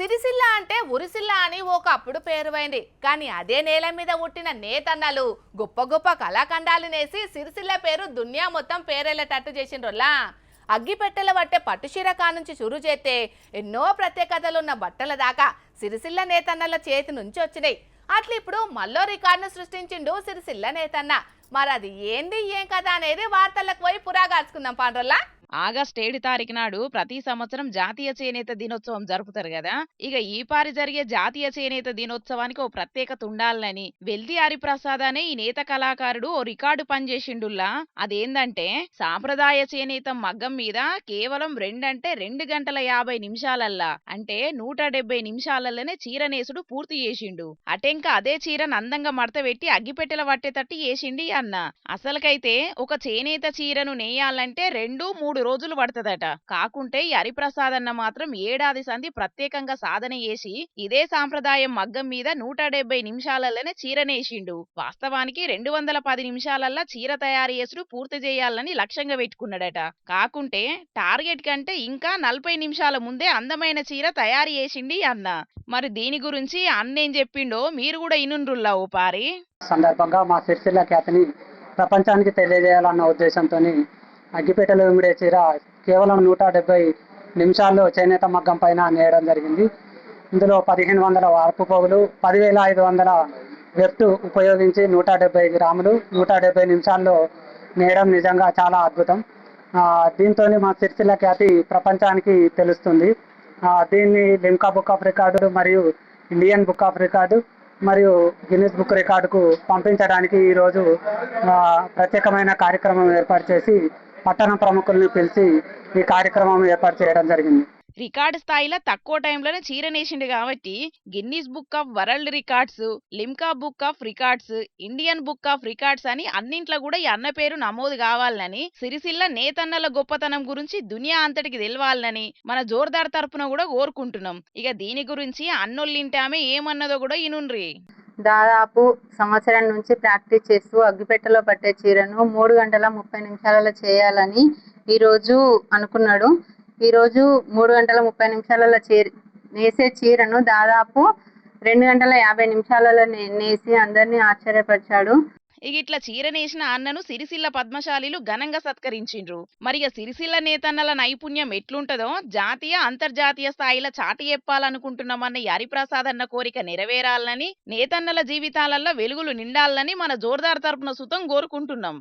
సిరిసిల్ల అంటే ఉరిసిల్ల అని ఒకప్పుడు పేరువైంది. కానీ అదే నేల మీద పుట్టిన నేతన్నలు గొప్ప గొప్ప కళాఖండాలు నేసి సిరిసిల్ల పేరు దునియా మొత్తం పేరేళ్ళేటట్టు చేసిండ్రోలా. అగ్గిపెట్టెల పట్టే పట్టుచీర కానుంచి చురు చేస్తే ఎన్నో ప్రత్యేకతలున్న బట్టల దాకా సిరిసిల్ల నేతన్నల చేతి నుంచి వచ్చినాయి. అట్లా ఇప్పుడు మళ్ళో రికార్డును సృష్టించిండు సిరిసిల్ల నేతన్న. మరి అది ఏంది ఏం కదా అనేది వార్తలకు పోయి పురాగాచుకుందాం పాండ్రోల్లా. ఆగస్టు 7 తారీఖు నాడు ప్రతి సంవత్సరం జాతీయ చేనేత దినోత్సవం జరుపుతారు కదా. ఇక ఈ పారి జరిగే జాతీయ చేనేత దినోత్సవానికి ఓ ప్రత్యేకత ఉండాలని వెల్ది హరిప్రసాద్ అనే ఈ నేత కళాకారుడు ఓ రికార్డు పనిచేసిండుల్లా. అదేందంటే సాంప్రదాయ చేనేత మగ్గం మీద కేవలం 2 గంటల 50 నిమిషాలల్లా అంటే 170 నిమిషాలలోనే చీర నేసుడు పూర్తి చేసిండు. అటెంక అదే చీరను అందంగా మడతపెట్టి అగ్గిపెట్టెల పట్టేటట్టు చేసిండి అన్న. అసలుకైతే ఒక చేనేత చీరను నేయాలంటే 2-3 రోజులు పడుతుందట. కాకుంటే ఈ హరిప్రసాద్ అన్న మాత్రం ఏడాది సంధి ప్రత్యేకంగా సాధన చేసి ఇదే సాంప్రదాయం మగ్గం మీద 170 నిమిషాలలోనే చీర నేసిండు. వాస్తవానికి 210 నిమిషాలల్లా చీర తయారు చేసుడు పూర్తి చేయాలని లక్ష్యంగా పెట్టుకున్నాడట. కాకుంటే టార్గెట్ కంటే ఇంకా 40 నిమిషాల ముందే అందమైన చీర తయారు చేసిండి అన్న. మరి దీని గురించి అన్నేం చెప్పిండో మీరు కూడా ఇనుండ్రుల్లా ఓ పారి. సందర్భంగా మా సిరిసిల్ల ఖ్యాతిని ప్రపంచానికి తెలియజేయాలన్న ఉద్దేశంతో అగ్గిపెట్టెలు ఇమిడే చీర కేవలం 170 నిమిషాల్లో చేనేత మగ్గం పైన నేయడం జరిగింది. ఇందులో 1500 వార్పు పోగులు, 10,500 వెఫ్ట్ ఉపయోగించి 170 గ్రాములు 170 నిమిషాల్లో నేయడం నిజంగా చాలా అద్భుతం. దీంతో మా సిరిసిల్ల ఖ్యాతి ప్రపంచానికి తెలుస్తుంది. దీన్ని లిమ్కా బుక్ ఆఫ్ రికార్డు మరియు ఇండియన్ బుక్ ఆఫ్ రికార్డు మరియు గిన్నిస్ బుక్ రికార్డుకు పంపించడానికి ఈరోజు ప్రత్యేకమైన కార్యక్రమం ఏర్పాటు చేసి పట్టణ ప్రముఖుల్ని పిలిచి ఈ కార్యక్రమం ఏర్పాటు చేయడం జరిగింది. రికార్డు స్థాయిలో తక్కువ టైంలోనే చీర నేసిండు కాబట్టి Guinness book of world records, Limca book of records, Indian book of records అని అన్నింట్లో కూడా ఈ అన్న పేరు నమోదు కావాలని, సిరిసిల్ల నేతన్నల గొప్పతనం గురించి దునియా అంతటికి తెలవాలని మన జోర్దార్ తరపున కూడా కోరుకుంటున్నాం. ఇక దీని గురించి అన్నోళ్ళింటామే ఏమన్నదో కూడా ఇనుండ్రి. దాదాపు సంవత్సరం నుంచి ప్రాక్టీస్ చేస్తూ అగ్గిపెట్టెలో పట్టే చీరను 3 గంటల 30 నిమిషాలలో చేయాలని ఈరోజు అనుకున్నాడు. ఈరోజు 3 గంటల 30 నిమిషాలలో నేసే చీరను దాదాపు 2 గంటల 50 నిమిషాలలో నేసి అందరినీ ఆశ్చర్యపరిచాడు. ఇక ఇట్లా చీర నేసిన అన్నను సిరిసిల్ల పద్మశాలిలు ఘనంగా సత్కరించిండ్రు. మరి ఇక సిరిసిల్ల నేతన్నల నైపుణ్యం ఎట్లుంటదో జాతీయ అంతర్జాతీయ స్థాయిలో చాటి చెప్పాలనుకుంటున్నామన్న హరిప్రసాద్ అన్న కోరిక నెరవేరాలని, నేతన్నల జీవితాలలో వెలుగులు నిండాలని మన జోర్దార్ తరపున సుతం కోరుకుంటున్నాం.